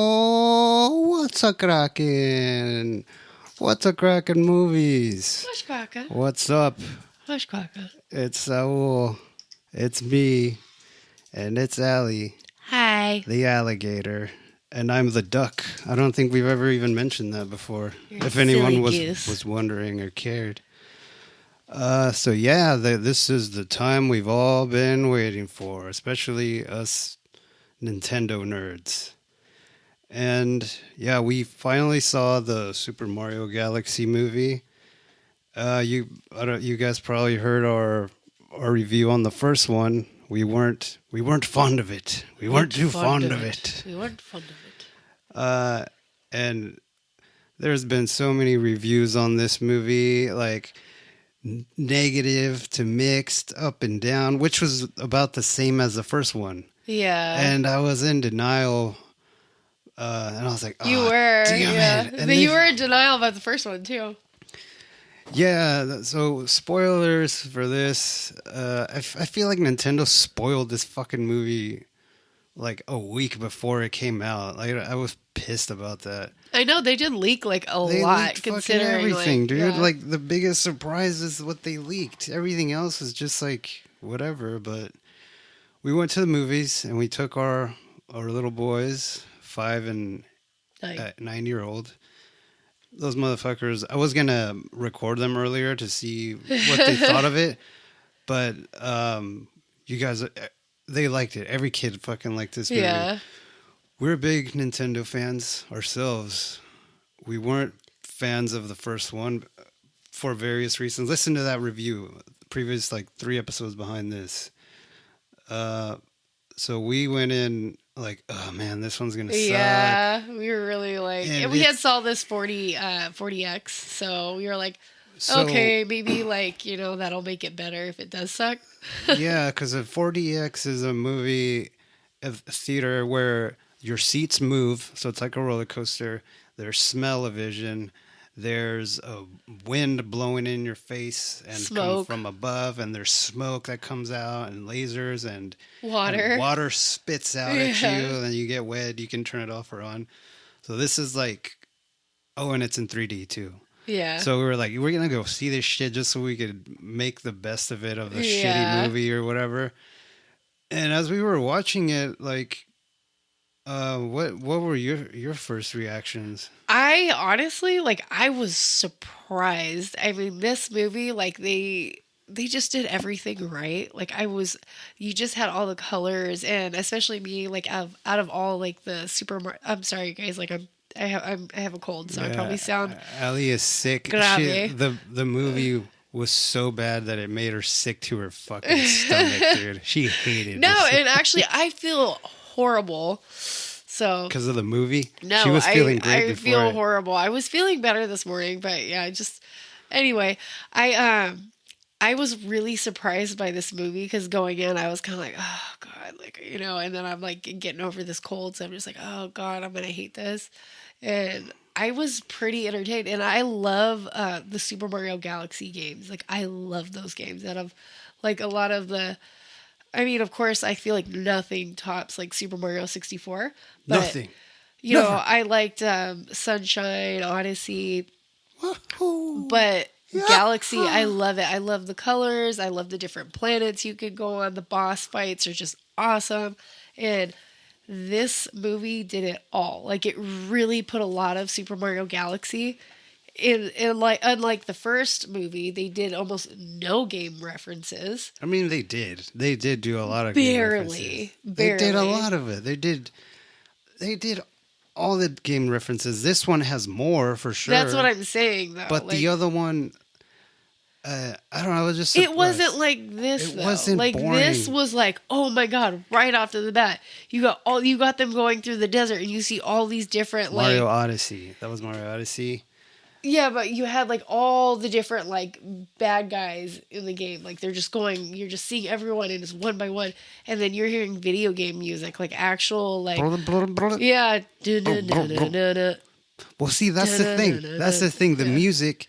Oh, what's a crackin'? What's a crackin' movies? Hushkaka. What's up? Hushkaka. It's Saul. It's me. And it's Allie, Hi. the alligator. And I'm the duck. I don't think we've ever even mentioned that before. You're If a anyone silly was goose. wondering or cared. This is the time we've all been waiting for, especially us Nintendo nerds. And yeah, we finally saw the Super Mario Galaxy movie. You guys probably heard our review on the first one. We weren't fond of it. We weren't too fond of it. We weren't fond of it. And there's been so many reviews on this movie, like negative to mixed, up and down, which was about the same as the first one. Yeah. And I was in denial. And I was like, You "Oh, were. damn Yeah. it." And But you they- were in denial about the first one, too. Yeah, so spoilers for this. I feel like Nintendo spoiled this fucking movie like a week before it came out. Like I was pissed about that. I know they did leak like a They lot, leaked fucking considering everything, like, dude. yeah. Like the biggest surprise is what they leaked. Everything else is just like whatever. But we went to the movies and we took our little boys, 5 and Like, 9-year-old. Those motherfuckers. I was gonna record them earlier to see what they thought of it, but you guys, they liked it. Every kid fucking liked this movie. yeah. We're big Nintendo fans ourselves. We weren't fans of the first one for various reasons. Listen to that review, previous like 3 episodes behind this. So we went in like, oh man, this one's gonna suck. Yeah, we were really like, And and we had it's- saw this 40X, so we were like, So, okay, maybe like, that'll make it better if it does suck. Yeah, because a 4DX is a movie, a theater where your seats move, so it's like a roller coaster. There's smell-o-vision. There's a wind blowing in your face and come Smoke. from above, and there's smoke that comes out, and lasers, and Water. and water spits out at Yeah. you, and then you get wet. You can turn it off or on. So this is like, oh, and it's in 3D too. Yeah. So we were like, we're gonna go see this shit just so we could make the best of it, of the Yeah. shitty movie or whatever. And as we were watching it, like, what were your first reactions? I honestly, I was surprised. I mean, this movie, like, they just did everything right. Like, you just had all the colors, and especially me, like, out of all, like, the I'm sorry, guys, like, I have a cold, so I probably sound Ali is sick. grave. The movie was so bad that it made her sick to her fucking stomach, dude. She hated no, this and actually, I feel horrible. So because of the movie. no, She was feeling great I before feel it. horrible. I was feeling better this morning, but yeah, anyway, I was really surprised by this movie because going in, I was kind of like, oh god, like and then I'm like getting over this cold, so I'm just like, oh god, I'm gonna hate this, and I was pretty entertained, and I love the Super Mario Galaxy games. Like I love those games out of like a lot of the. I mean, of course, I feel like nothing tops like Super Mario 64. But, Nothing. Never. I liked Sunshine, Odyssey, but Galaxy, I love it. I love the colors. I love the different planets you could go on. The boss fights are just awesome. And this movie did it all. Like, it really put a lot of Super Mario Galaxy in like, unlike the first movie, they did almost no game references. I mean, they did. They did do a lot of game references. They did a lot of it. They did all the game references. This one has more for sure. That's what I'm saying, though. But the other one, I don't know. I was just it surprised. wasn't like this. It though. wasn't like boring. this was like, oh my god! Right off to the bat, you got them going through the desert, and you see all these different Mario like Odyssey. That was Mario Odyssey. yeah, but you had like all the different like bad guys in the game. Like they're just going, you're just seeing everyone and it's one by one, and then you're hearing video game music, like actual like yeah. Well, see, that's the thing. That's the thing. The music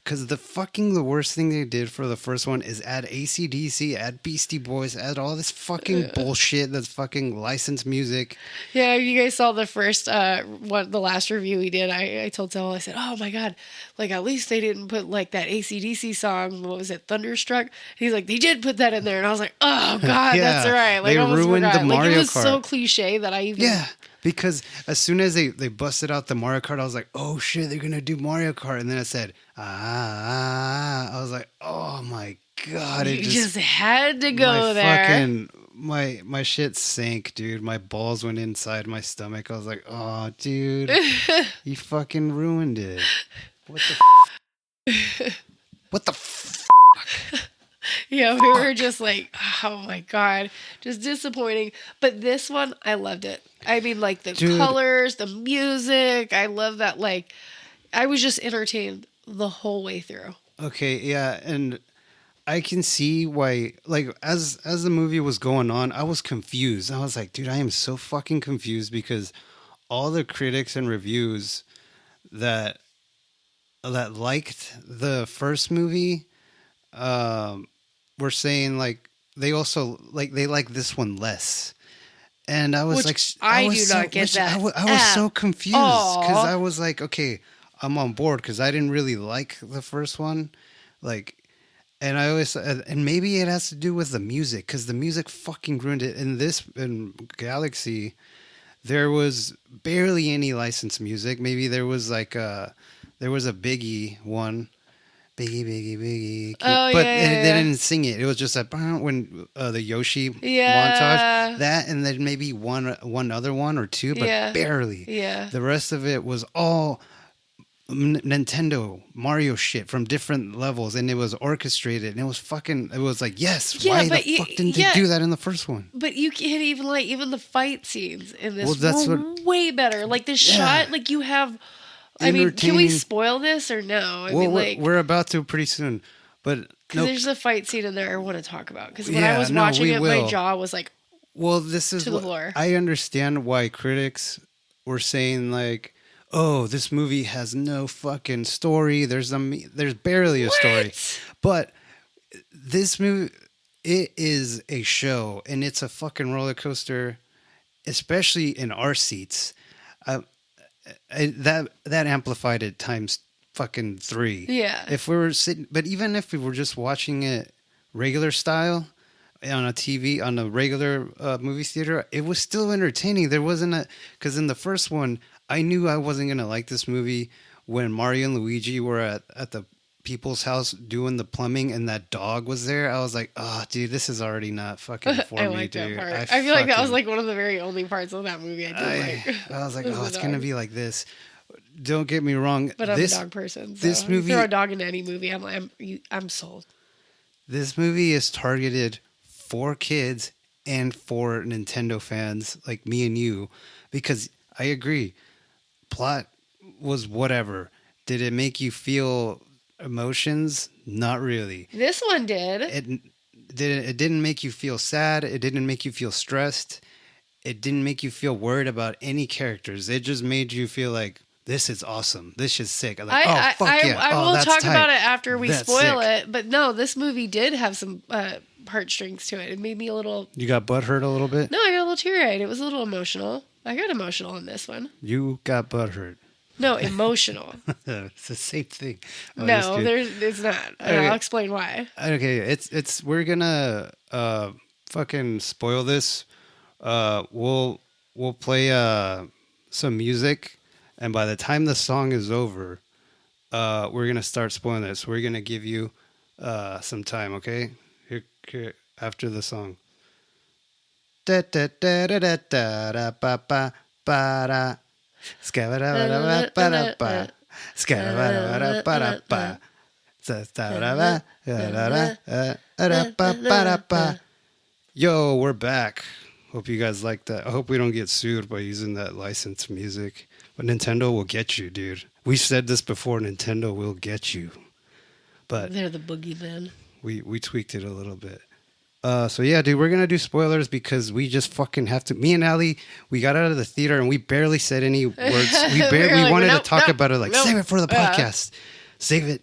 because the worst thing they did for the first one is add AC/DC, add Beastie Boys, add all this fucking bullshit that's fucking licensed music. Yeah, you guys saw the first the last review we did. I told Sel, I said, "Oh my god, like at least they didn't put like that AC/DC song. What was it, Thunderstruck?" And he's like, "They did put that in there," and I was like, "Oh god, Yeah, that's right." Like they I almost ruined the forgot. Like Mario it was so Kart. cliche that I even Because as soon as they busted out the Mario Kart, I was like, oh shit, they're gonna do Mario Kart, and then it said I was like, oh my god, you just had to go my there. fucking my shit sank, dude. My balls went inside my stomach. I was like, oh dude, you fucking ruined it. What the what the Yeah, we were just like, oh my god, just disappointing. But this one, I loved it. I mean, like the Dude. colors, the music. I love that. Like, I was just entertained the whole way through. Okay, yeah, and I can see why. Like as the movie was going on, I was confused. I was like, dude, I am so fucking confused because all the critics and reviews that liked the first movie were saying like they also they like this one less. And I was Which like, I was do not get that I was at so confused all. because I was like, okay, I'm on board because I didn't really like the first one, like, and I always and maybe it has to do with the music because the music fucking ruined it. In Galaxy, there was barely any licensed music. Maybe there was like there was a Biggie one. Biggie. Oh, but yeah, they didn't sing it. It was just like when the Yoshi Yeah. montage, that, and then maybe one other one or two, but Yeah. barely. Yeah. The rest of it was all Nintendo Mario shit from different levels, and it was orchestrated, and it was fucking. It was like, yes, Yeah, why but the fuck didn't they do that in the first one? But you can't even like even the fight scenes in this Well, that's were what- way better. Like the Yeah. shot, like you have. I mean, can we Entertaining. spoil this or no? I Well, mean, like. we're about to pretty soon, but Because no. there's a fight scene in there I want to talk about. Because when I Yeah, was no, watching we it, my will. jaw was like, Well, this is to the what floor. I understand why critics were saying like, "Oh, this movie has no fucking story. There's barely a story." What? But this movie, it is a show, and it's a fucking roller coaster, especially in our seats. That amplified it times fucking 3. Yeah. If we were sitting, but even if we were just watching it regular style on a TV on a regular movie theater, it was still entertaining. There wasn't because in the first one, I knew I wasn't gonna like this movie when Mario and Luigi were at the people's house doing the plumbing and that dog was there. I was like, oh, dude, this is already not fucking for I me, like dude. that part. I feel like that was fucking- like one of the very only parts of that movie I did like. I was like, was oh, the it's gonna dog. be like this. Don't get me wrong. But I'm this a dog person. So this you movie- throw a dog into any movie, I'm sold. this movie is targeted for kids and for Nintendo fans like me and you, because I agree, plot was whatever. Did it make you feel emotions? Not really. This one did. It didn't make you feel sad. It didn't make you feel stressed. It didn't make you feel worried about any characters. It just made you feel like this is awesome. This is sick. Like, oh fuck yeah! I Oh, will that's talk tight. about it after we That's spoil sick. it. But no, this movie did have some heartstrings to it. It made me a little. You got butthurt a little bit. No, I got a little teary-eyed. It was a little emotional. I got emotional in this one. You got butthurt. No, emotional. It's the same thing. Oh, No, just it's not. And Okay. I'll explain why. kidding. Okay, it's we're gonna fucking spoil this. We'll play some music, and by the time the song is over, we're gonna start spoiling this. We're gonna give you some time, okay? Here after the song. Da da da da da da da ba ba ba da. Ska-ba-da-ba-da-ba-da-ba. Ska-ba-da-ba-da-ba-da-ba. Sa-da-ba-da-ba-da-ba-da-ba. Yo, we're back. Hope you guys like that. I hope we don't get sued by using that licensed music. But Nintendo will get you, dude. We said this before. Nintendo will get you. But They're the boogeymen. we tweaked it a little bit. So yeah, dude, we're gonna do spoilers because we just fucking have to. Me and Ali, we got out of the theater and we barely said any words. We We were like, wanted nope, to talk nope, about it, like nope. save it for the Yeah. podcast, save it.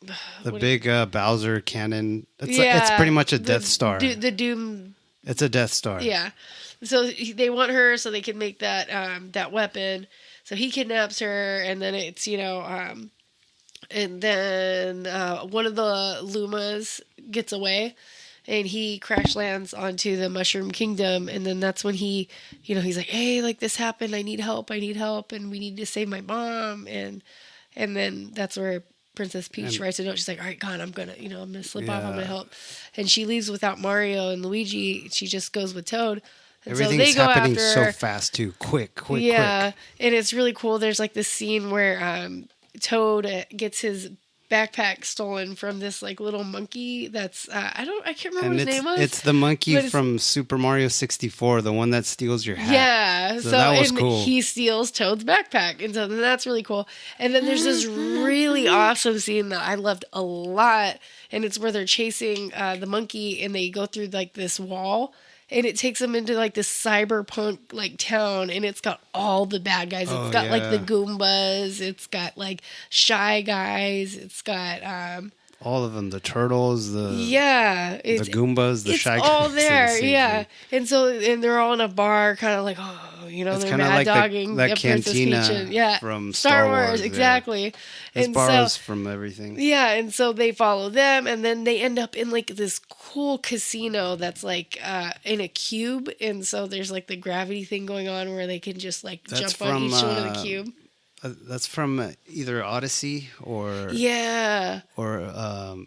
The what big Bowser cannon. It's yeah, pretty much a Death Star. the Doom. It's a Death Star. Yeah, so they want her so they can make that that weapon. So he kidnaps her, and then it's and then one of the Lumas gets away, and he crash lands onto the Mushroom Kingdom, and then that's when he's like, hey, like this happened, I need help, and we need to save my mom, and then that's where Princess Peach writes a note. She's like, all right, God, I'm gonna slip off, I'm gonna help, and she leaves without Mario and Luigi. She just goes with Toad. And Everything's so they go happening after her. so fast too, quick. Yeah, and it's really cool. There's like this scene where Toad gets his backpack stolen from this like little monkey that's I can't remember And what his name was. it's the monkey But from Super Mario 64, the one that steals your hat. Yeah, So that was and cool. he steals Toad's backpack, and so that's really cool. And then there's this really awesome scene that I loved a lot, and it's where they're chasing the monkey, and they go through like this wall, and it takes them into like this cyberpunk like town, and it's got all the bad guys. It's got like the Goombas, it's got like Shy Guys, it's got all of them, the turtles, the it's Goombas, the it's Shy all Guys, there, the yeah. And they're all in a bar, kind of like it's they're kind of mad like dogging that Princess Peach cantina from Star Wars, yeah. exactly. It's And borrows so from everything. yeah, and so they follow them, and then they end up in like this cool casino that's like in a cube, and so there's like the gravity thing going on where they can just like jump on each one of the cube. That's from either Odyssey or Yeah. Or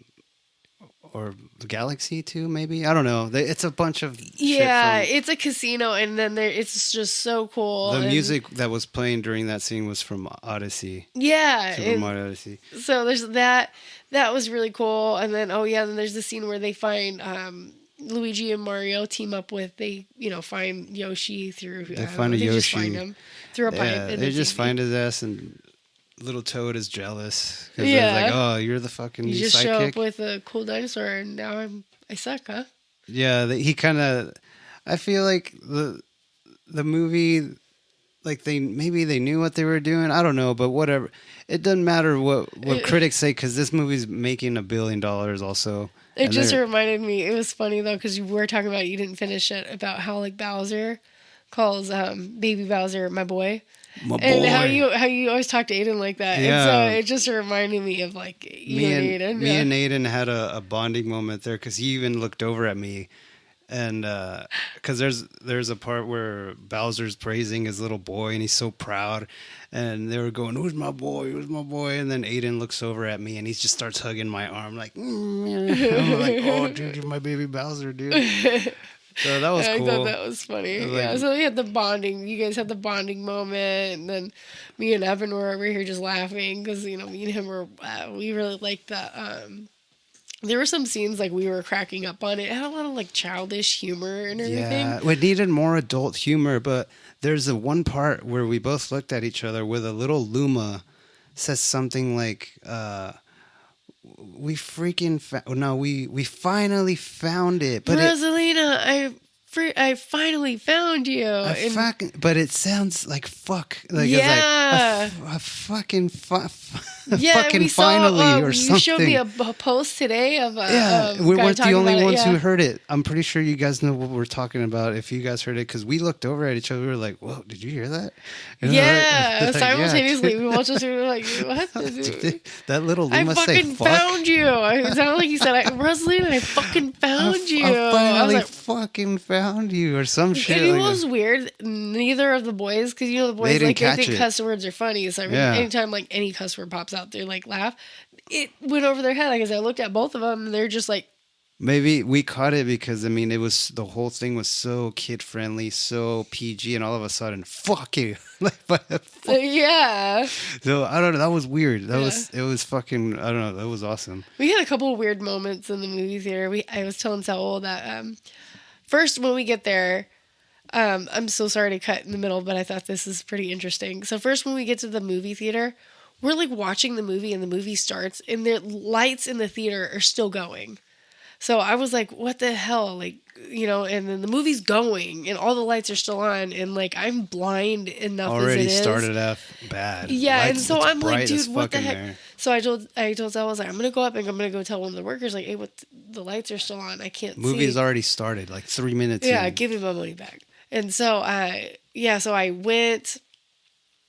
Galaxy 2, maybe. I don't know. It's a bunch of yeah. shit It's a casino, and then it's just so cool. the music that was playing during that scene was from Odyssey. Yeah, Super Mario Odyssey. So there's that. That was really cool. And then then there's the scene where they find Luigi and Mario team up with find Yoshi through. They find a they Yoshi. just find him through a pipe. Yeah, they just find his ass, and little Toad is jealous because Yeah. they're like, "Oh, you're the fucking You just sidekick." show up with a cool dinosaur, and now I suck, huh? Yeah, he kind of. I feel like the movie, like they knew what they were doing. I don't know, but whatever. It doesn't matter what critics say because this movie's making $1 billion also. It just reminded me. It was funny though because you were talking about you didn't finish it about how like Bowser calls baby Bowser my boy. My and boy. how you always talk to Aiden like that. Yeah. And so it just reminded me of like you and Aiden. Me and Aiden had a bonding moment there because he even looked over at me, and because there's a part where Bowser's praising his little boy and he's so proud, and they were going, "Who's my boy? Who's my boy?" And then Aiden looks over at me and he just starts hugging my arm like, I'm like, "Oh, dude, you're my baby Bowser, dude." So that was cool. I thought that was funny. Yeah, so we had the bonding. You guys had the bonding moment, and then me and Evan were over here just laughing because me and him we really liked the. There were some scenes like we were cracking up on it. It had a lot of like childish humor and everything. Yeah, it needed more adult humor, but there's the one part where we both looked at each other where the little Luma says something like, we finally found it. But Rosalina, I finally found you. But it sounds like fuck. Like yeah. It's like a fucking yeah, fucking we saw, finally or something. You showed me a post today of we weren't the only ones who who heard it. I'm pretty sure you guys know what we're talking about if you guys heard it because we looked over at each other. We were like, "Whoa, did you hear that?" Yeah, like, simultaneously yeah. We watched it. We were like, "What?" That little I Luma fucking found you. It sounded like he said, "Rosalina, I fucking found you." I finally like, fucking found you, or some shit. And it like was that. weird. Neither of the boys, because the boys They like they didn't think catch it. cuss words are funny. So anytime like any cuss word pops out, they like laugh. It went over their head because I looked at both of them and they're just like. Maybe we caught it because it was the whole thing was so kid friendly, so PG, and all of a sudden, fuck you, Yeah. So I don't know. That was weird. It was fucking. I don't know. That was awesome. We had a couple of weird moments in the movie theater. I was telling Saul that first when we get there. I'm so sorry to cut in the middle, but I thought this is pretty interesting. So first, when we get to the movie theater, we're like watching the movie, and the movie starts, and the lights in the theater are still going. So I was like, what the hell? Like, and then the movie's going and all the lights are still on and like I'm blind enough Already as it is. started off bad. Yeah, and Lights, so it's I'm like, bright as dude, what the fuck in heck? there. So I told Zell, I was like, I'm gonna go up and I'm gonna go tell one of the workers, like, hey, what the lights are still on. I can't Movie's see. already started, like 3 minutes Yeah, in. give me my money back. And so so I went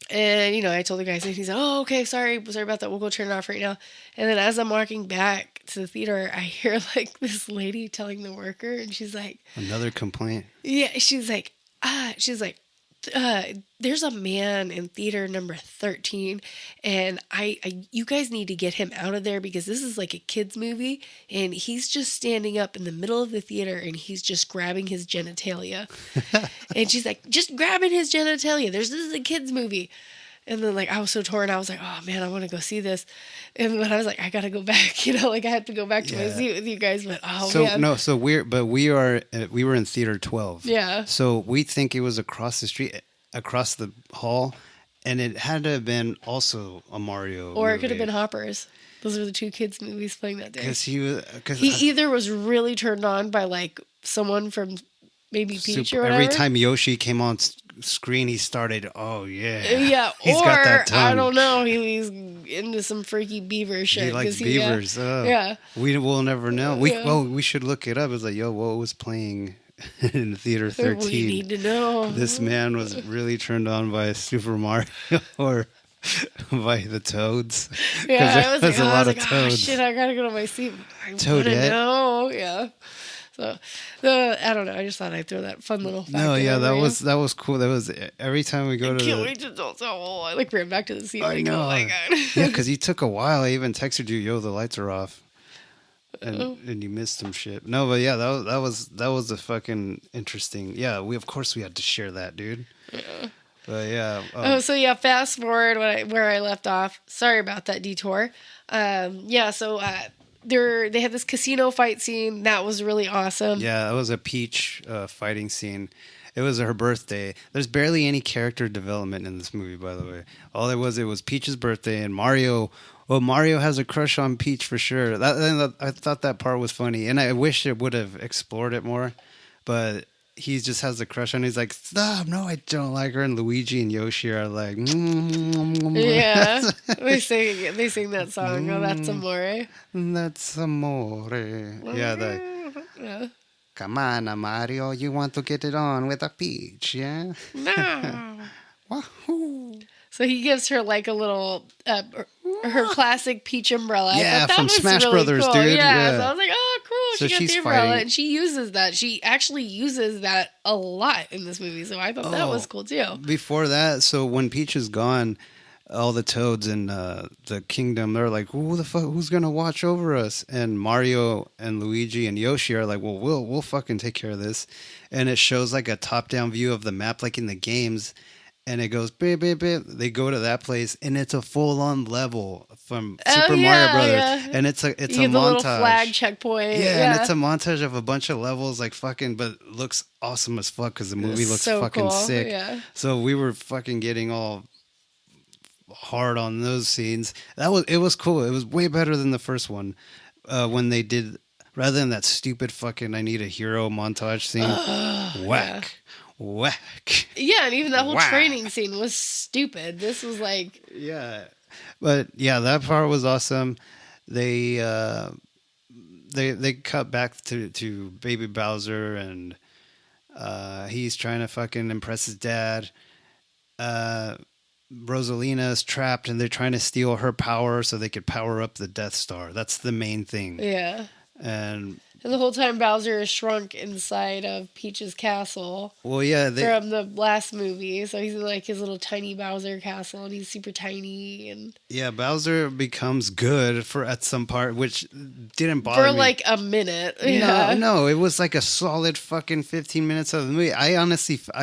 and I told the guy, and he's like, oh, okay, sorry about that. We'll go turn it off right now. And then as I'm walking back to the theater, I hear like this lady telling the worker, and she's like, Another complaint. yeah, she's like, there's a man in theater number 13 and you guys need to get him out of there because this is like a kids movie and he's just standing up in the middle of the theater and he's just grabbing his genitalia. And she's like, just grabbing his genitalia. This is a kids movie. And then like I was so torn. I was like, oh man, I want to go see this. And then I was like, I gotta go back. Like I had to go back to my seat with you guys. But man. So we were in theater 12. Yeah. So we think it was across the street, across the hall, and it had to have been also a Mario. Or movie. it could have been Hoppers. Those were the two kids movies playing that day. Because he either was really turned on by like someone from maybe Peach or whatever. Every time Yoshi came on screen, he started, oh yeah. Yeah, He's got that tongue. I don't know. He's into some freaky beaver shit. He likes beavers. Yeah. We'll never know. We should look it up. It's like, yo, what was playing in theater 13? We need to know. This man was really turned on by Super Mario or by the Toads. Yeah, I was like, Toads. oh shit, I gotta go to my seat. I Toadette. know. Yeah. So, I don't know. I just thought I'd throw that fun little fact. No, yeah, in that there. was cool. That was every time we go I to. can't wait to tell Saul. I like ran back to the seat. I Like, know. oh my god. Yeah, because you took a while. I even texted you, "Yo, the lights are off," and you missed some shit. No, but yeah, that was a fucking interesting. Yeah, we had to share that, dude. Yeah. But yeah. So yeah, fast forward where I left off. Sorry about that detour. So they had this casino fight scene that was really awesome. Yeah, that was a Peach fighting scene. It was her birthday. There's barely any character development in this movie, by the way. All it was Peach's birthday, and Mario. Well, Mario has a crush on Peach for sure. I thought that part was funny, and I wish it would have explored it more. But he just has a crush on her. He's like, stop, no, I don't like her. And Luigi and Yoshi are like, yeah, they sing that song. Oh, that's amore. That's amore. Yeah. Come on, Mario, you want to get it on with a Peach, yeah? No. Wahoo! So he gives her like a little, her classic Peach umbrella. Yeah, I thought that from was Smash really Brothers, cool. dude. Yeah, Yeah. so I was like, oh, cool. So She got she's the umbrella, fighting. and she uses that. She actually uses that a lot in this movie, so I thought that was cool too. Before that, so when Peach is gone, all the Toads in the kingdom, they're like, who the fuck, who's gonna watch over us? And Mario and Luigi and Yoshi are like, well, we'll fucking take care of this. And it shows like a top-down view of the map, like in the games. And it goes, beep, beep, beep. They go to that place, and it's a full-on level from Super Mario Brothers. Yeah. And it's a You get the little montage. flag checkpoint. Yeah, and it's a montage of a bunch of levels, like fucking, but looks awesome as fuck because the movie looks so fucking cool. sick. Yeah. So we were fucking getting all hard on those scenes. It was cool. It was way better than the first one when they did, rather than that stupid fucking I need a hero montage scene. Whack. Whack. Yeah, and even that whole Whack. training scene was stupid. This was like, Yeah. But yeah, that part was awesome. They cut back to Baby Bowser, and he's trying to fucking impress his dad. Rosalina is trapped, and they're trying to steal her power so they could power up the Death Star. That's the main thing. yeah. And the whole time Bowser is shrunk inside of Peach's castle. well, yeah, From the last movie. So he's in like his little tiny Bowser castle and he's super tiny and yeah, Bowser becomes good at some part, which didn't bother for me. like a minute. Yeah. No, it was like a solid fucking 15 minutes of the movie. I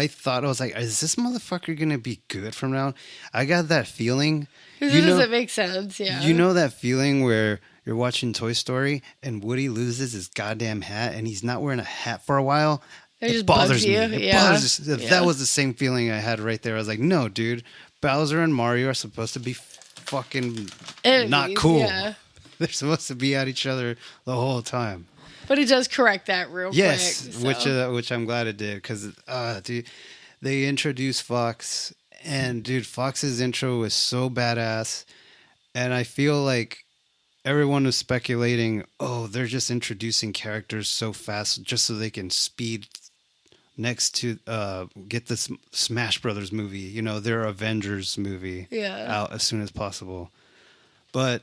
thought, I was like, is this motherfucker gonna be good from now on? I got that feeling. It doesn't make sense, yeah. You know that feeling where you're watching Toy Story and Woody loses his goddamn hat and he's not wearing a hat for a while? It just bothers bugs me. you. It Yeah. bothers. Yeah. That was the same feeling I had right there. I was like, no, dude, Bowser and Mario are supposed to be fucking Enemies, not cool. yeah. They're supposed to be at each other the whole time. But it does correct that real Yes, quick. So. which I'm glad it did because dude, they introduced Fox, and dude, Fox's intro was so badass, and I feel like everyone was speculating, oh, they're just introducing characters so fast just so they can speed next to get this Smash Brothers movie, their Avengers movie Yeah. out as soon as possible. But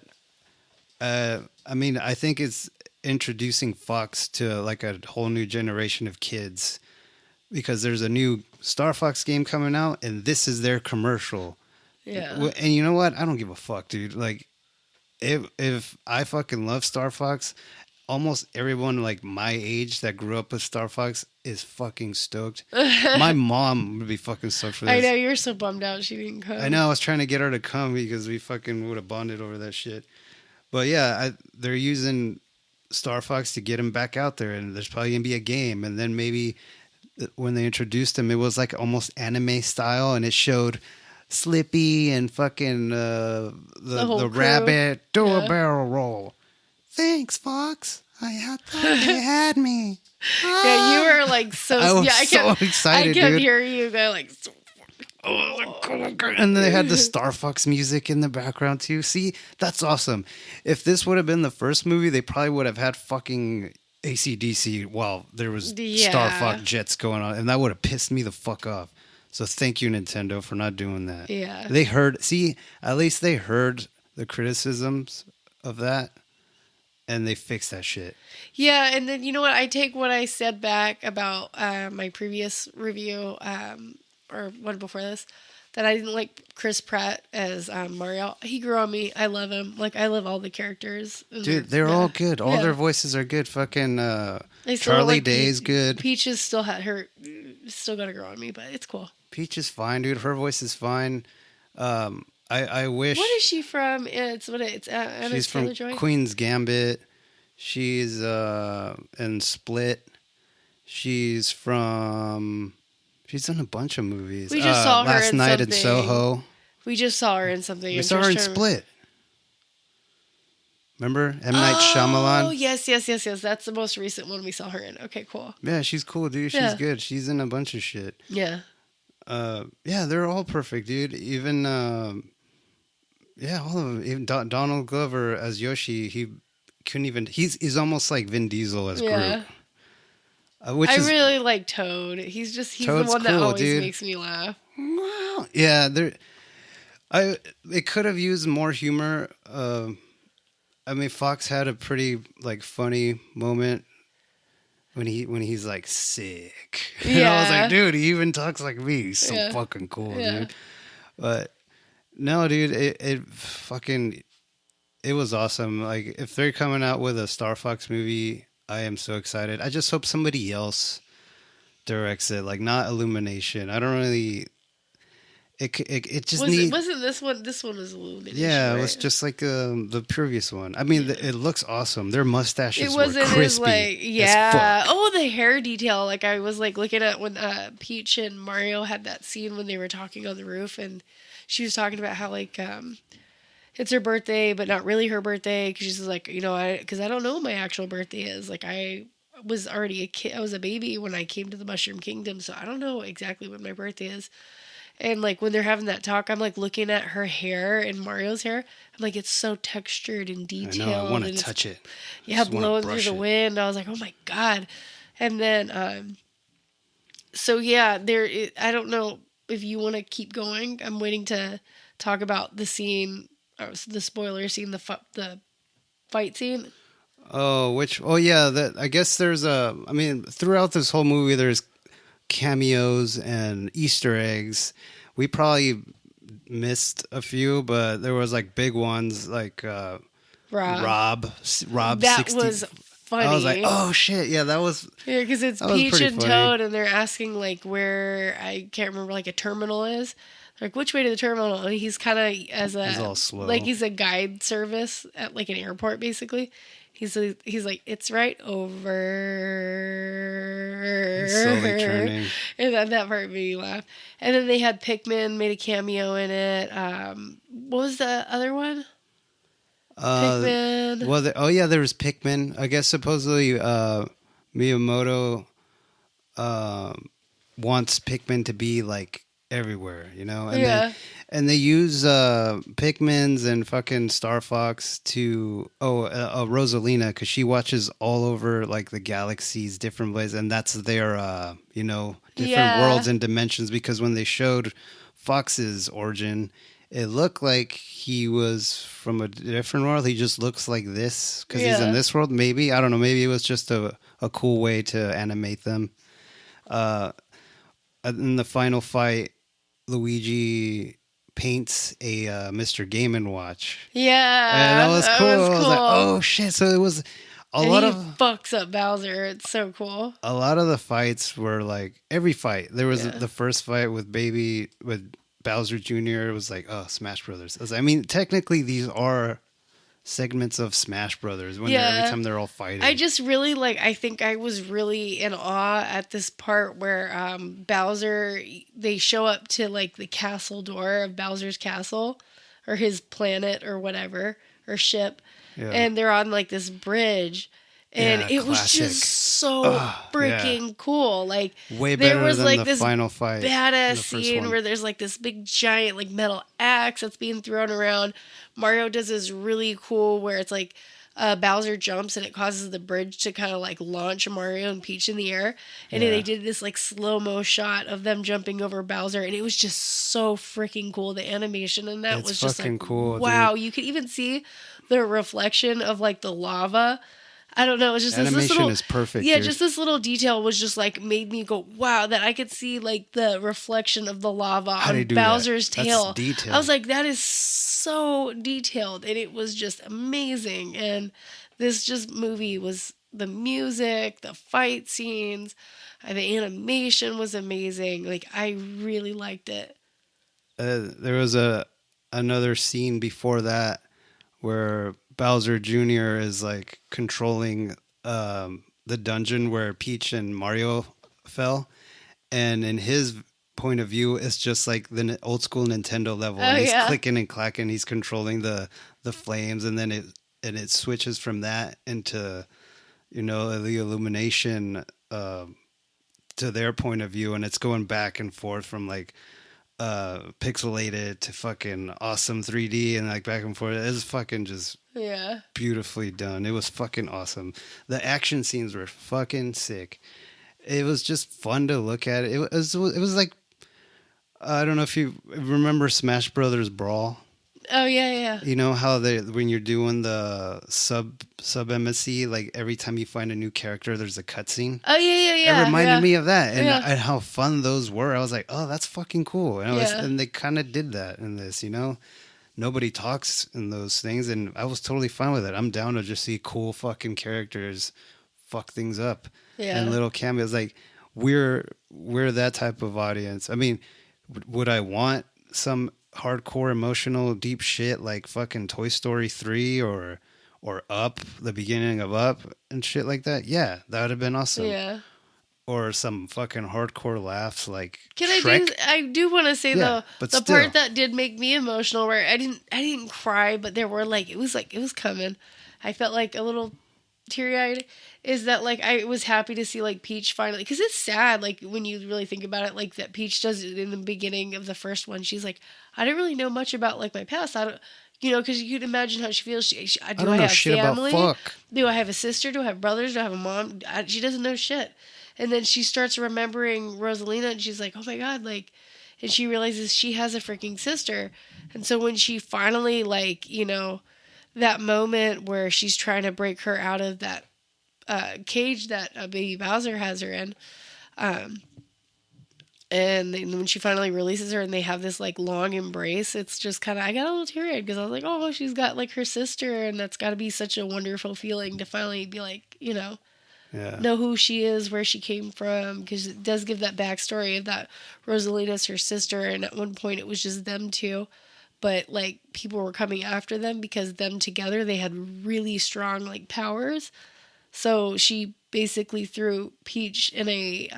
I mean, I think it's introducing Fox to like a whole new generation of kids because there's a new Star Fox game coming out, and this is their commercial. Yeah. And you know what? I don't give a fuck, dude. Like, if I fucking love Star Fox, almost everyone like my age that grew up with Star Fox is fucking stoked. My mom would be fucking stoked for this. I know, you're so bummed out she didn't come. I know. I was trying to get her to come because we fucking would have bonded over that shit. But yeah, they're using Star Fox to get him back out there, and there's probably gonna be a game, and then maybe when they introduced him, it was like almost anime style, and it showed Slippy and fucking the rabbit do a barrel roll. Thanks, Fox. I thought they had me. Yeah, you were like so. I was yeah, so excited, I kept dude. hearing you go like. And they had the Star Fox music in the background too. See, that's awesome. If this would have been the first movie, they probably would have had fucking AC/DC while there was Star Fox jets going on, and that would have pissed me the fuck off. So thank you, Nintendo, for not doing that. Yeah. They heard, see, at least they heard the criticisms of that, and they fixed that shit. Yeah, and then you know what? I take what I said back about my previous review, or one before this, that I didn't like Chris Pratt as Mario. He grew on me. I love him. Like, I love all the characters. Dude, they're all good. All their voices are good. Fucking Charlie Day's good. Peach is still still got to grow on me, but it's cool. Peach is fine, dude. Her voice is fine. I wish. What is she from? It's she's from Taylor-Joy? Queen's Gambit. She's in Split. She's done a bunch of movies. We just saw her Last in Night in something. Soho. We just saw her in something. We saw her in Split. Remember M. Night Shyamalan? Oh, yes. That's the most recent one we saw her in. Okay, cool. Yeah, she's cool, dude. She's good. She's in a bunch of shit. Yeah. Yeah, they're all perfect, dude. Even all of them. Even Donald Glover as Yoshi, he couldn't even. He's almost like Vin Diesel as Groot. I really like Toad. He's Toad's the one that cool, always dude. makes me laugh. Well, yeah, it could have used more humor. I mean, Fox had a pretty like funny moment when he's like sick. Yeah. And I was like, dude, he even talks like me. He's so fucking cool, dude. But no, dude, it was awesome. Like, if they're coming out with a Star Fox movie, I am so excited. I just hope somebody else directs it, like not Illumination. I don't really. It just needs. Wasn't this one? This one was Illumination. Yeah, right? it was just like the previous one. I mean, it looks awesome. Their mustaches It were wasn't crispy. as like Oh, the hair detail. Like, I was like looking at when Peach and Mario had that scene when they were talking on the roof, and she was talking about how like it's her birthday, but not really her birthday, because she's like, because I don't know what my actual birthday is. Like, I was already a kid. I was a baby when I came to the Mushroom Kingdom, so I don't know exactly when my birthday is. And like when they're having that talk, I'm like looking at her hair and Mario's hair. I'm like, it's so textured and detailed. I know. I want to touch it. Yeah, blowing through the wind. I was like, oh my God. And then, so yeah, I don't know if you want to keep going. I'm waiting to talk about the scene, or the spoiler scene, the fight scene. Oh, yeah. I guess there's throughout this whole movie, there's cameos and Easter eggs. We probably missed a few, but there was like big ones like Rob that 60. Was funny. I was like, oh shit, yeah, that was. Yeah, because it's Peach and Toad, and they're asking like where, I can't remember, like a terminal is. Like, which way to the terminal? And he's kind of he's all slow. Like, he's a guide service at like an airport, basically. He's like, it's right over. He's slowly turning. And that part made me laugh. And then they had Pikmin made a cameo in it. What was the other one? Uh, Pikmin. well, oh yeah, there was Pikmin. I guess supposedly Miyamoto uh, wants Pikmin to be like everywhere, you know, Yeah. and they use Pikmins and fucking Star Fox to Rosalina because she watches all over like the galaxies, different places, and that's their you know, different Yeah. worlds and dimensions. Because when they showed Fox's origin, it looked like he was from a different world. He just looks like this because he's in Yeah. this world. Maybe I don't know. Maybe it was just a cool way to animate them. Uh, in the final fight, Luigi paints a Mr. Game and Watch, and that Yeah. was That cool. was I was like, cool. oh shit! So it was a And lot he of fucks up Bowser. It's so cool. the fights were like every fight. There was Yeah. the first fight with Bowser Jr. It was like, oh, Smash Brothers. I mean, technically these are segments of Smash Brothers when every Yeah. time they're all fighting. I just really like. I think I was really in awe at this part where Bowser, they show up to like the castle door of Bowser's castle or his planet or whatever or ship, Yeah. and they're on like this bridge, and Yeah, it was classic. just so Yeah. freaking cool. Like Way there better was than like the this final fight. in badass the first scene one. where there's like this big giant like metal axe that's being thrown around. Mario does this really cool where it's like Bowser jumps and it causes the bridge to kind of like launch Mario and Peach in the air. And then Yeah. they did this like slow mo shot of them jumping over Bowser, and it was just so freaking cool. The animation in that It's was just fucking like cool, dude. wow. You could even see the reflection of like the lava. I don't know. It's just this Animation little, is perfect. yeah, dude. just this little detail was just like made me go, wow, that I could see like the reflection of the lava How'd he on do that? Bowser's That's tail. detailed. I was like, that is so detailed, and it was just amazing. And this just movie was the music, the fight scenes, the animation was amazing. Like I really liked it. There was another scene before that where Bowser Jr. is like controlling the dungeon where Peach and Mario fell, and in his point of view, it's just like the old school Nintendo level. Oh, And he's yeah. clicking and clacking. He's controlling the flames, and then it switches from that into, you know, the illumination to their point of view, and it's going back and forth from like pixelated to fucking awesome 3D and like back and forth. It was fucking just Yeah. beautifully done. It was fucking awesome. The action scenes were fucking sick. It was just fun to look at. It was like, I don't know if you remember Smash Brothers Brawl. Oh yeah, yeah. You know how when you're doing the sub MSC, like every time you find a new character, there's a cutscene. Oh yeah, yeah, yeah. It reminded yeah. me of that, and, Yeah. and how fun those were. I was like, oh, that's fucking cool. Yeah. And they kind of did that in this, you know. Nobody talks in those things, and I was totally fine with it. I'm down to just see cool fucking characters fuck things up, Yeah. and little cameos. Like we're that type of audience. I mean, would I want some hardcore emotional deep shit like fucking Toy Story 3 or Up, the beginning of Up and shit like that? Yeah, that would have been awesome. Yeah. Or some fucking hardcore laughs like Can Shrek. I do want to say Yeah, though, but the still. part that did make me emotional where I didn't cry, but there were like it was coming. I felt like a little teary-eyed, is that like I was happy to see like Peach finally, because it's sad like when you really think about it, like that Peach does it in the beginning of the first one. She's like, I didn't really know much about like my past. I don't, you know, because you could imagine how she feels. Do I don't know have shit family? about fuck. Do I have a sister? Do I have brothers? Do I have a mom? She doesn't know shit. And then she starts remembering Rosalina, and she's like, oh my god, like, and she realizes she has a freaking sister. And so when she finally, like, you know, that moment where she's trying to break her out of that cage that baby Bowser has her in, and then when she finally releases her and they have this like long embrace, it's just kind of, I got a little teary-eyed because I was like, oh, she's got like her sister, and that's got to be such a wonderful feeling to finally be like, you know who she is, where she came from, because it does give that backstory of that Rosalina's her sister, and at one point it was just them two, but like people were coming after them because them together they had really strong like powers. So she basically threw Peach in a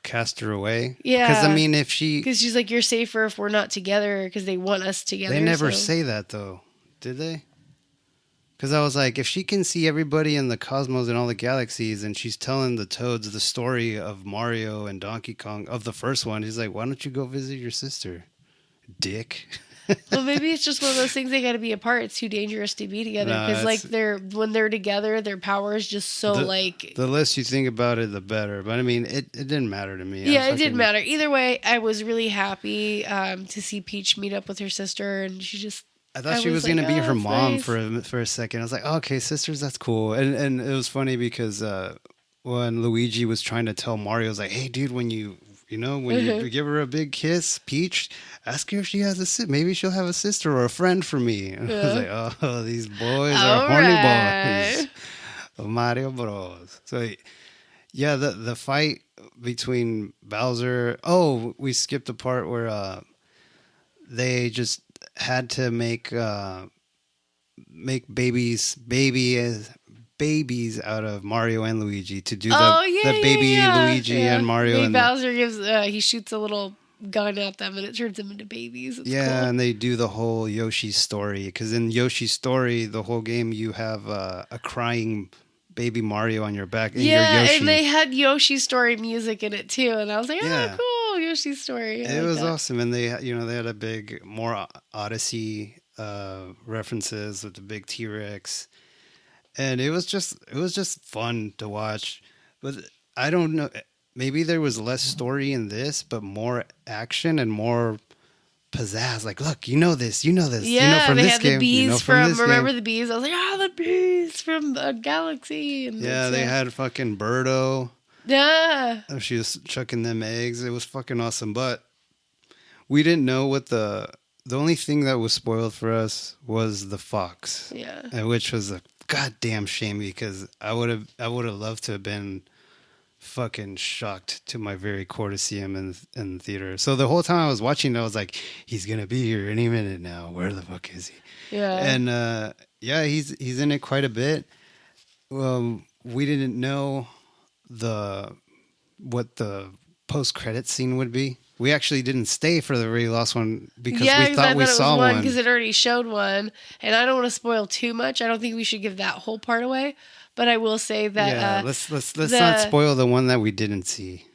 Cast her away. Yeah. Because I mean, if she, because she's like, you're safer if we're not together, because they want us together. they never so. say that though, did they? Because I was like, if she can see everybody in the cosmos and all the galaxies, and she's telling the Toads the story of Mario and Donkey Kong of the first one, he's like, why don't you go visit your sister, dick? Well, maybe it's just one of those things they got to be apart. It's too dangerous to be together No, because, like, it's- when they're together, their power is just so The less you think about it, the better. But I mean, it didn't matter to me. Yeah, it didn't matter. Either way, I was really happy to see Peach meet up with her sister, and she just. I thought I she was was gonna like, be "Oh, her that's mom nice." for a second. I was like, oh, okay, sisters, that's cool. And it was funny because when Luigi was trying to tell Mario, I was like, hey, dude, when you give her a big kiss, Peach, ask her if she has a sister. Maybe she'll have a sister or a friend for me. And I was like, oh, these boys are All horny right. boys of Mario Bros. So yeah, the fight between Bowser. Oh, we skipped the part where they just had to make babies out of Mario and Luigi to do the baby Luigi and Mario Big and Bowser gives he shoots a little gun at them and it turns them into babies. It's yeah, cool. and they do the whole Yoshi's story because in Yoshi's story, the whole game you have a crying baby Mario on your back and you're Yoshi. And they had Yoshi's story music in it too, and I was like, Yeah. cool, Yoshi's story. It was awesome, and they had a big more Odyssey references with the big T-Rex, and it was just fun to watch. But I don't know, maybe there was less story in this, but more action and more pizzazz. Like, look, you know this, Yeah, from they this had game, the bees from this remember game. the bees? I was like, the bees from the galaxy. And Yeah, they had fucking Birdo. Yeah. She was chucking them eggs. It was fucking awesome, but we didn't know what the only thing that was spoiled for us was the fox. Yeah. And which was a goddamn shame because I would have loved to have been fucking shocked to my very core to see him in the theater. So the whole time I was watching, I was like, he's gonna be here any minute now. Where the fuck is he? Yeah. And he's in it quite a bit. We didn't know what the post credit scene would be. We actually didn't stay for the very last one because we thought we saw one because it already showed one, and I don't want to spoil too much. I don't think we should give that whole part away, but I will say that yeah, let's not spoil the one that we didn't see.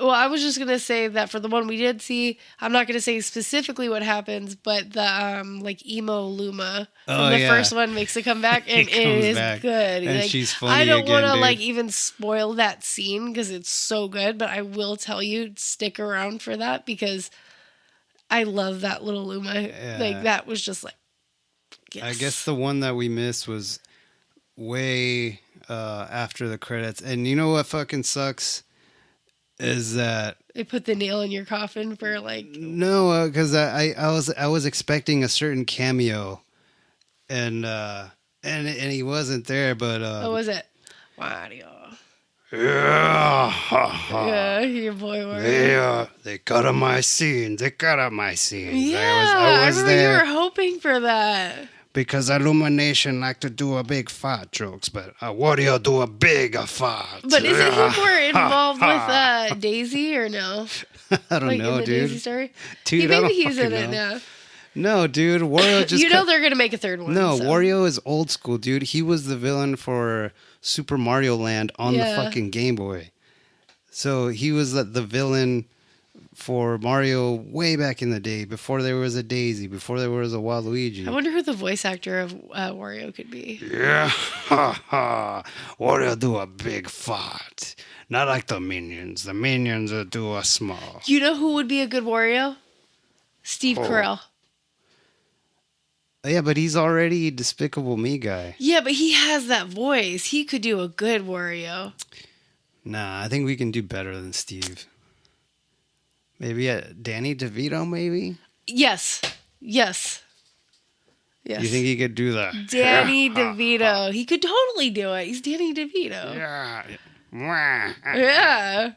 Well, I was just gonna say that for the one we did see, I'm not gonna say specifically what happens, but the like emo Luma from the first one makes a comeback, and it is good. And like, she's funny. I don't want to dude. like even spoil that scene because it's so good, but I will tell you, stick around for that because I love that little Luma. Yeah. Like that was just like, yes. I guess the one that we missed was way after the credits, and you know what fucking sucks. Is that they put the nail in your coffin for like no? Because I was expecting a certain cameo, and he wasn't there. But what was it? Wario. Yeah, your boy Wario. They cut out my scenes. Yeah, I was remember there. you were hoping for that. Because Illumination like to do a big fart jokes, but Wario do a big fart. But isn't he more involved with Daisy or no? I don't like know, in the dude. Daisy story? Dude, Maybe he's in it now. No, dude, Wario just... they're going to make a third one. No, so. Wario is old school, dude. He was the villain for Super Mario Land on the fucking Game Boy. So he was the villain for Mario way back in the day, before there was a Daisy, before there was a Waluigi. I wonder who the voice actor of Wario could be. Yeah, ha ha. Wario do a big fart. Not like the Minions. The Minions will do a small. You know who would be a good Wario? Steve Carell. Yeah, but he's already Despicable Me guy. Yeah, but he has that voice. He could do a good Wario. Nah, I think we can do better than Steve. Maybe Danny DeVito, maybe? Yes. You think he could do that? Danny DeVito. He could totally do it. He's Danny DeVito. Yeah. Yeah.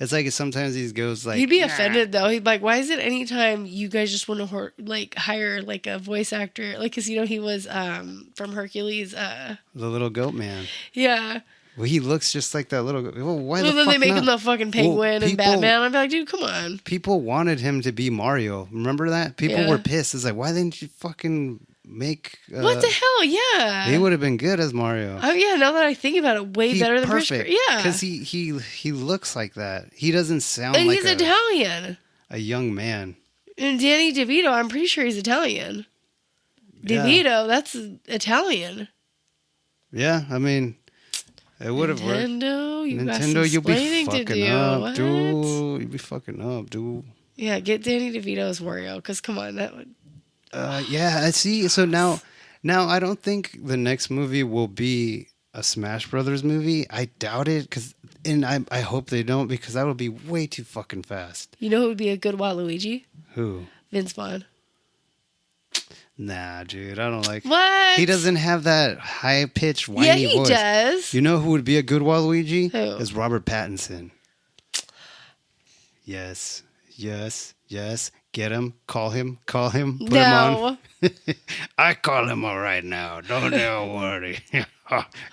It's like sometimes he goes like... He'd be offended, though. He'd be like, why is it anytime you guys just want to like hire like a voice actor? Like, because, he was from Hercules. The little goat man. Yeah. Well, he looks just like that little... Well, why then they make him the fucking penguin and Batman. I'd be like, dude, come on. People wanted him to be Mario. Remember that? People were pissed. It's like, why didn't you fucking make. What the hell? Yeah. He would have been good as Mario. Oh yeah. Now that I think about it, way better than Chris Pratt. Yeah. Because he looks like that. He doesn't sound and like he's Italian. a young man. And Danny DeVito, I'm pretty sure he's Italian. Yeah. DeVito, that's Italian. Yeah, I mean, it would have worked. Nintendo, you got some Nintendo, you'll be explaining to fucking do. up, What? dude. You'll be fucking up, dude. Yeah, get Danny DeVito as Wario, because come on, that would. Yeah, I see. So now I don't think the next movie will be a Smash Brothers movie. I doubt it, and I hope they don't, because that would be way too fucking fast. You know who would be a good Waluigi? Who? Vince Vaughn. Nah, dude, I don't like. What? He doesn't have that high pitched whiny Yeah, he voice. does. You know who would be a good Waluigi? Who? Is Robert Pattinson. Yes. Get him. Call him. Put him on. I call him all right now. Don't ever worry.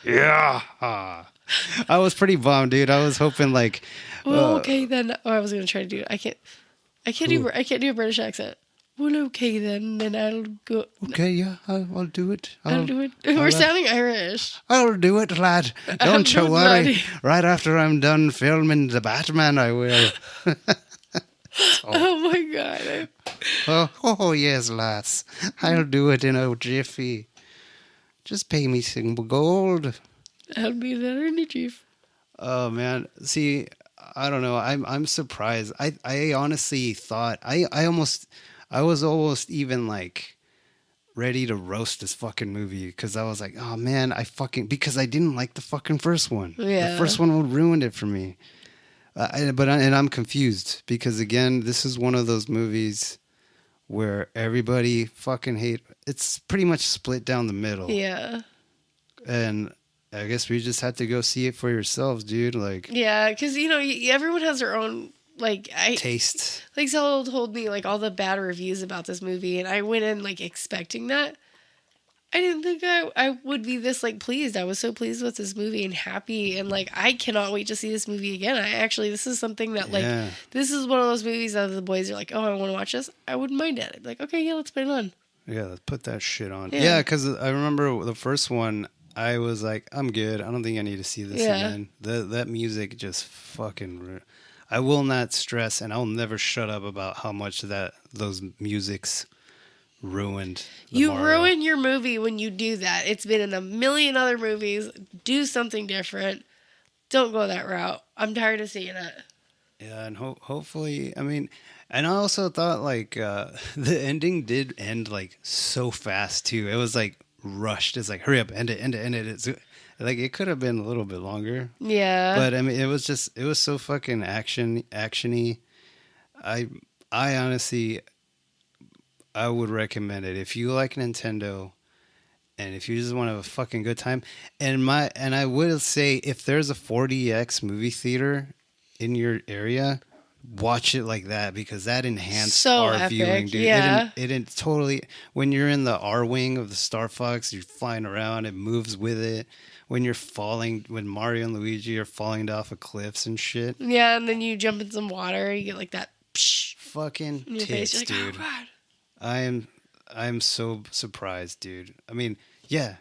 Yeah. I was pretty bummed, dude. I was hoping like. Well, okay then. Oh, I was gonna try to do it. I can't do a British accent. Well, okay then I'll go. Okay, yeah, I'll do it. I'll do it. We're sounding Irish. I'll do it, lad. Don't you Don't worry. laddie. Right after I'm done filming the Batman, I will. Oh my god. Oh, yes, lass. I'll do it in a jiffy. Just pay me some gold. I'll be there in the chief. Oh man, see, I don't know. I'm surprised. I honestly thought I was almost even like ready to roast this fucking movie, because I was like, oh man, because I didn't like the fucking first one. Yeah. The first one would ruined it for me. And I'm confused, because again, this is one of those movies where everybody fucking hate. It's pretty much split down the middle. Yeah. And I guess we just had to go see it for yourselves, dude. Like, Yeah, because everyone has their own taste. Like Zell told me like all the bad reviews about this movie, and I went in like expecting that. I didn't think I would be this like pleased. I was so pleased with this movie and happy, and like I cannot wait to see this movie again. This is something that like this is one of those movies that the boys are like, oh, I want to watch this. I wouldn't mind it. I'd be like, okay, yeah, let's put it on. Yeah, let's put that shit on. Yeah. Yeah, because I remember the first one. I was like, I'm good. I don't think I need to see this again. That music just fucking. I will not stress, and I'll never shut up about how much those musics ruined. You Mario. ruin your movie when you do that. It's been in a million other movies. Do something different. Don't go that route. I'm tired of seeing it. Yeah, and hopefully, I mean, and I also thought like the ending did end like so fast too. It was like rushed. It's like hurry up, end it. It's like it could have been a little bit longer. Yeah. But I mean, it was so fucking actiony. I honestly, I would recommend it if you like Nintendo, and if you just want to have a fucking good time. And I will say, if there's a 4DX movie theater in your area, watch it like that, because that enhanced our epic. viewing, dude. Yeah. It totally, when you're in the R wing of the Star Fox, you're flying around, it moves with it. When you're falling, when Mario and Luigi are falling off of cliffs and shit. Yeah, and then you jump in some water, you get like that psh Fucking in your tits, face. You're like, dude. oh god. I'm so surprised, dude. I mean, yeah,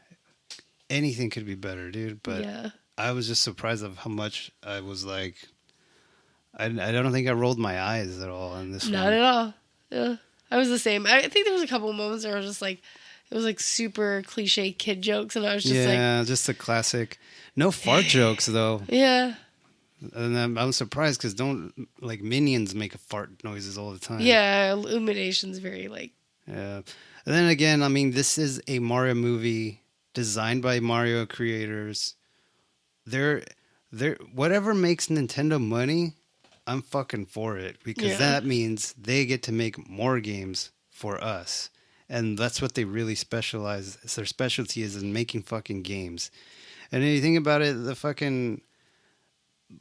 anything could be better, dude. But Yeah. I was just surprised of how much I was like. I don't think I rolled my eyes at all in this. Not at all. Yeah. I was the same. I think there was a couple of moments where I was just like, it was like super cliche kid jokes, and I was just like, just the classic. No fart jokes though, yeah, and I'm surprised, because don't like Minions make fart noises all the time. yeah. Illumination's very like, Yeah. And then again, I mean, this is a Mario movie designed by Mario creators. They're whatever makes Nintendo money, I'm fucking for it, because that means they get to make more games for us. And that's what they really specialize. Their specialty is in making fucking games. And if you think about it, the fucking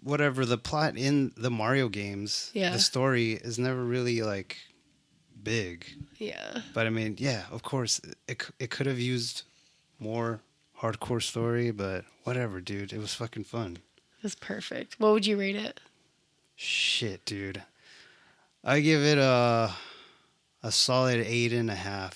whatever the plot in the Mario games, the story is never really like big. yeah. But I mean, yeah, of course, it could have used more hardcore story, but whatever, dude. It was fucking fun. It was perfect. What would you rate it? Shit, dude. I give it a solid 8.5.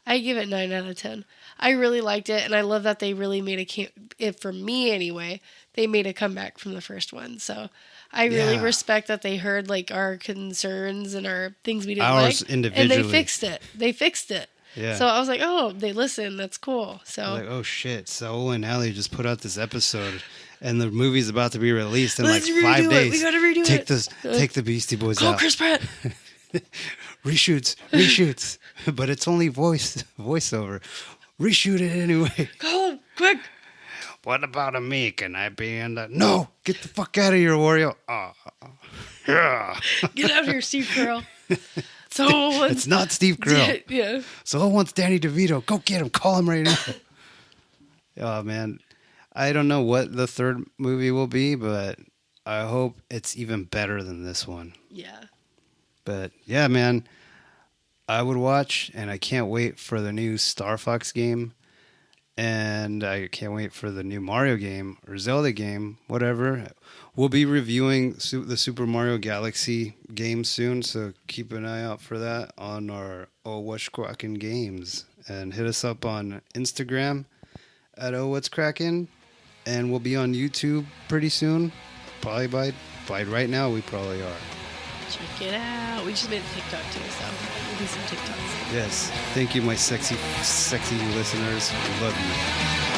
I give it 9 out of 10. I really liked it, and I love that they really made it for me anyway. They made a comeback from the first one, so I really Yeah. respect that they heard like our concerns and our things we didn't Ours like, and they individually. fixed it. They fixed it. Yeah. So I was like, oh, they listen. That's cool. So Like, oh shit, Saul and Allie just put out this episode and the movie's about to be released in Let's like 5 redo it. days. We gotta redo take it. this take the Beastie Boys call out. Chris Pratt. Reshoots. But it's only voiceover. Reshoot it anyway. Call him quick. What about a me? Can I be in the No! Get the fuck out of here, Wario. Yeah. Get out here, Steve Carell. So It's not Steve Carell. yeah. Saul wants Danny DeVito. Go get him. Call him right now. Oh, man. I don't know what the third movie will be, but I hope it's even better than this one. Yeah. But yeah, man, I would watch, and I can't wait for the new Star Fox game, and I can't wait for the new Mario game or Zelda game, whatever. We'll be reviewing the Super Mario Galaxy game soon, so keep an eye out for that on our Oh What's Crackin' Games, and hit us up on Instagram at Oh What's Crackin', and we'll be on YouTube pretty soon. Probably by right now, we probably are. Check it out. We just made a TikTok too, so we'll do some TikToks. Yes. Thank you, my sexy listeners. We love you.